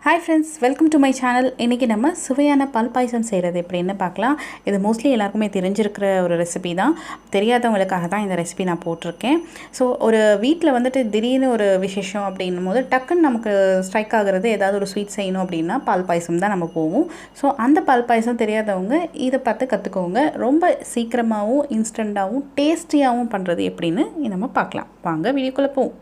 Hi friends, welcome to my channel. இன்னைக்கு நம்ம சுவையான பால் பாயசம் செய்கிறது எப்படின்னு பார்க்கலாம். இது மோஸ்ட்லி எல்லாருக்குமே தெரிஞ்சிருக்கிற ஒரு ரெசிபி தான். தெரியாதவங்களுக்காக தான் இந்த ரெசிபி நான் போட்டிருக்கேன். ஸோ ஒரு வீட்டில் வந்துட்டு திடீர்னு ஒரு விசேஷம் அப்படின்னும் போது டக்குன்னு நமக்கு ஸ்ட்ரைக் ஆகிறது ஏதாவது ஒரு ஸ்வீட் செய்யணும் அப்படின்னா பால் பாயசம் தான் நம்ம போவோம். ஸோ அந்த பால் பாயசம் தெரியாதவங்க இதை பார்த்து கற்றுக்கோங்க. ரொம்ப சீக்கிரமாகவும் இன்ஸ்டண்ட்டாகவும் டேஸ்டியாகவும் பண்ணுறது எப்படின்னு நம்ம பார்க்கலாம். வாங்க வீடியோக்குள்ளே போவோம்.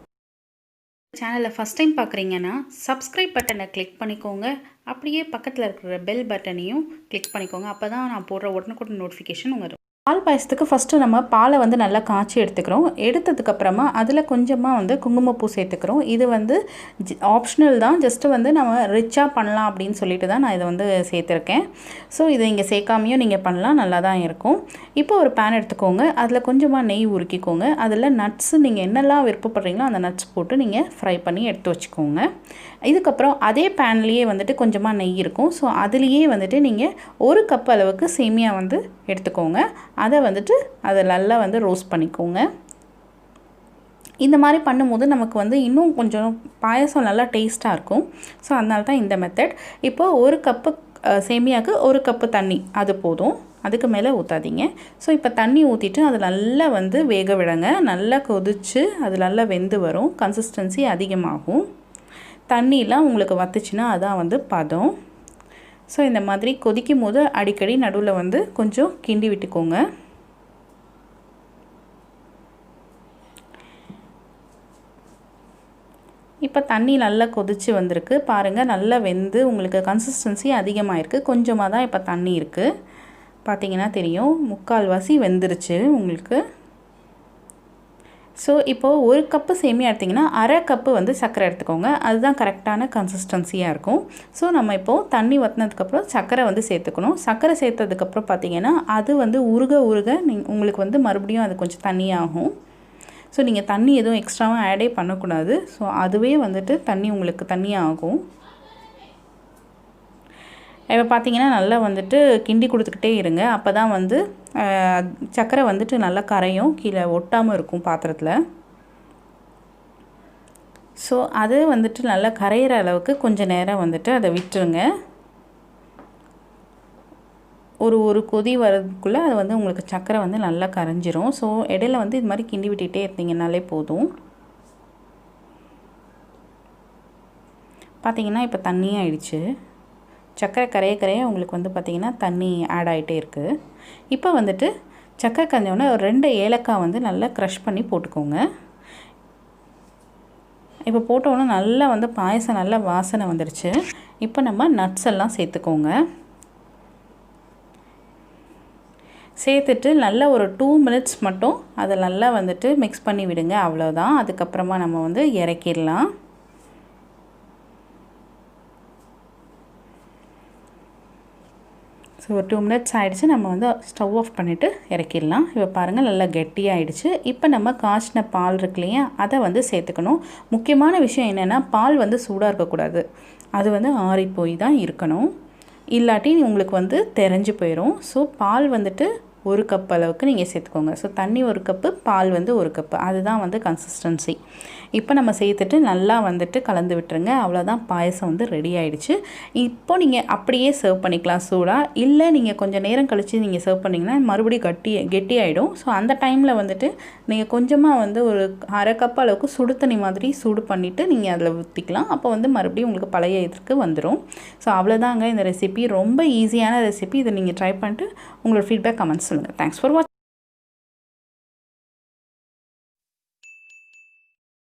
சேனலில் ஃபஸ்ட் டைம் பார்க்குறீங்கன்னா சப்ஸ்கிரைப் பட்டனை கிளிக் பண்ணிக்கோங்க. அப்படியே பக்கத்தில் இருக்கிற பெல் பட்டனையும் கிளிக் பண்ணிக்கோங்க. அப்போ தான் நான் போடுற உடனுக்குடன் நோட்டிஃபிகேஷன் உங்கள் பால் பாயசத்துக்கு ஃபஸ்ட்டு நம்ம பாலை வந்து நல்லா காய்ச்சி எடுத்துக்கிறோம். எடுத்ததுக்கப்புறமா அதில் கொஞ்சமாக குங்குமப்பூ சேர்த்துக்கிறோம். இது ஆப்ஷனல் தான், ஜஸ்ட்டு நம்ம ரிச்சாக பண்ணலாம் அப்படின்னு சொல்லிட்டு தான் நான் இதை சேர்த்துருக்கேன். ஸோ இதை இங்கே சேர்க்காமையும் நீங்கள் பண்ணலாம், நல்லா தான் இருக்கும். இப்போ ஒரு பேன் எடுத்துக்கோங்க. அதில் கொஞ்சமாக நெய் உருக்கிக்கோங்க. அதில் நட்ஸு நீங்கள் என்னெல்லாம் விருப்பப்படுறீங்களோ அந்த நட்ஸ் போட்டு நீங்கள் ஃப்ரை பண்ணி எடுத்து வச்சுக்கோங்க. இதுக்கப்புறம் அதே பேன்லேயே கொஞ்சமாக நெய் இருக்கும். ஸோ அதுலேயே நீங்கள் ஒரு கப் அளவுக்கு சேமியா எடுத்துக்கோங்க. அதை அதை நல்லா ரோஸ்ட் பண்ணிக்கோங்க. இந்த மாதிரி பண்ணும்போது நமக்கு இன்னும் கொஞ்சம் பாயசம் நல்லா டேஸ்ட்டாக இருக்கும். ஸோ அதனால தான் இந்த மெத்தட். இப்போது ஒரு கப்பு சேமியாவுக்கு ஒரு கப்பு தண்ணி அது போதும், அதுக்கு மேலே ஊற்றாதீங்க. ஸோ இப்போ தண்ணி ஊற்றிட்டு அது நல்லா வேக விடுங்க. நல்லா கொதித்து அது நல்லா வெந்து வரும். கன்சிஸ்டன்சி அதிகமாகும். தண்ணியெலாம் உங்களுக்கு வத்துச்சுன்னா அதான் பதம். ஸோ இந்த மாதிரி கொதிக்கும் போது அடிக்கடி நடுவில் கொஞ்சம் கிண்டி விட்டுக்கோங்க. இப்போ தண்ணி நல்லா கொதித்து வந்திருக்கு பாருங்கள். நல்லா வெந்து உங்களுக்கு கன்சிஸ்டன்சி அதிகமாகிருக்கு. கொஞ்சமாக தான் இப்போ தண்ணி இருக்குது, பார்த்திங்கன்னா தெரியும். முக்கால்வாசி வெந்துருச்சு உங்களுக்கு. ஸோ இப்போது ஒரு கப்பு சேமியா எடுத்திங்கன்னா அரை கப்பு சர்க்கரை எடுத்துக்கோங்க. அதுதான் கரெக்டான கன்சிஸ்டன்சியாக இருக்கும். ஸோ நம்ம இப்போது தண்ணி வற்றினதுக்கப்புறம் சர்க்கரை சேர்த்துக்கணும். சர்க்கரை சேர்த்ததுக்கப்புறம் பார்த்திங்கன்னா அது உருக உங்களுக்கு மறுபடியும் அது கொஞ்சம் தண்ணியாகும். ஸோ நீங்கள் தண்ணி எதுவும் எக்ஸ்ட்ராவாக ஆடே பண்ணக்கூடாது. ஸோ அதுவே தண்ணி உங்களுக்கு தண்ணியாகும். இப்போ பார்த்திங்கன்னா நல்லா கிண்டி கொடுத்துக்கிட்டே இருங்க. அப்போ தான் சர்க்கரை நல்லா கரையும், கீழே ஒட்டாமல் இருக்கும் பாத்திரத்தில். ஸோ அது நல்லா கரையிற அளவுக்கு கொஞ்சம் நேரம் அதை விட்டுருங்க. ஒரு கொதி வரதுக்குள்ளே அது உங்களுக்கு சர்க்கரை நல்லா கரைஞ்சிரும். ஸோ இடையில இது மாதிரி கிண்டி விட்டுகிட்டே இருந்தீங்கனாலே போதும். பார்த்திங்கன்னா இப்போ தண்ணியாகிடுச்சு. சர்க்கரை கரைய உங்களுக்கு பார்த்திங்கன்னா தண்ணி ஆட் ஆகிட்டே இருக்குது. இப்போ சர்க்கரை கரைஞ்சோடனே ஒரு 2 ஏலக்காய் நல்லா க்ரஷ் பண்ணி போட்டுக்கோங்க. இப்போ போட்டோன்னே நல்லா பாயசம் நல்லா வாசனை வந்துடுச்சு. இப்போ நம்ம நட்ஸ் எல்லாம் சேர்த்துக்கோங்க. சேர்த்துட்டு நல்லா ஒரு 2 மினிட்ஸ் மட்டும் அதை நல்லா மிக்ஸ் பண்ணி விடுங்க. அவ்வளோதான். அதுக்கப்புறமா நம்ம இறக்கிடலாம். ஸோ ஒரு 2 மினிட்ஸ் ஆகிடுச்சு. நம்ம ஸ்டவ் ஆஃப் பண்ணிவிட்டு இறக்கிடலாம். இப்போ பாருங்கள் நல்லா கெட்டியாகிடுச்சு. இப்போ நம்ம காய்ச்சின பால் இருக்கு இல்லையா, அதை சேர்த்துக்கணும். முக்கியமான விஷயம் என்னென்னா பால் சூடாக இருக்கக்கூடாது. அது ஆறி போய் தான் இருக்கணும். இல்லாட்டி உங்களுக்கு தெரிஞ்சு போயிடும். ஸோ பால் ஒரு கப் அளவுக்கு நீங்கள் சேர்த்துக்கோங்க. ஸோ தண்ணி ஒரு கப்பு, பால் ஒரு கப்பு, அதுதான் கன்சிஸ்டன்சி. இப்போ நம்ம சேர்த்துட்டு நல்லா கலந்து விட்டுருங்க. அவ்வளோதான், பாயசம் ரெடி ஆகிடுச்சு. இப்போ நீங்கள் அப்படியே சர்வ் பண்ணிக்கலாம் சூடாக. இல்லை நீங்கள் கொஞ்சம் நேரம் கழித்து நீங்கள் சர்வ் பண்ணிங்கன்னா மறுபடியும் கெட்டி ஆகிடும். ஸோ அந்த டைமில் நீங்கள் கொஞ்சமாக ஒரு அரை கப் அளவுக்கு சுடு தண்ணி மாதிரி சூடு பண்ணிவிட்டு நீங்கள் அதில் ஊற்றிக்கலாம். அப்போ மறுபடியும் உங்களுக்கு பழைய இதற்கு வந்துடும். ஸோ அவ்வளோதாங்க இந்த ரெசிபி. ரொம்ப ஈஸியான ரெசிபி. இதை நீங்கள் ட்ரை பண்ணிட்டு உங்களோட ஃபீட்பேக் கமெண்ட்ஸ் சொல்லுங்கள். தேங்க்ஸ் ஃபார் வாட்சிங்.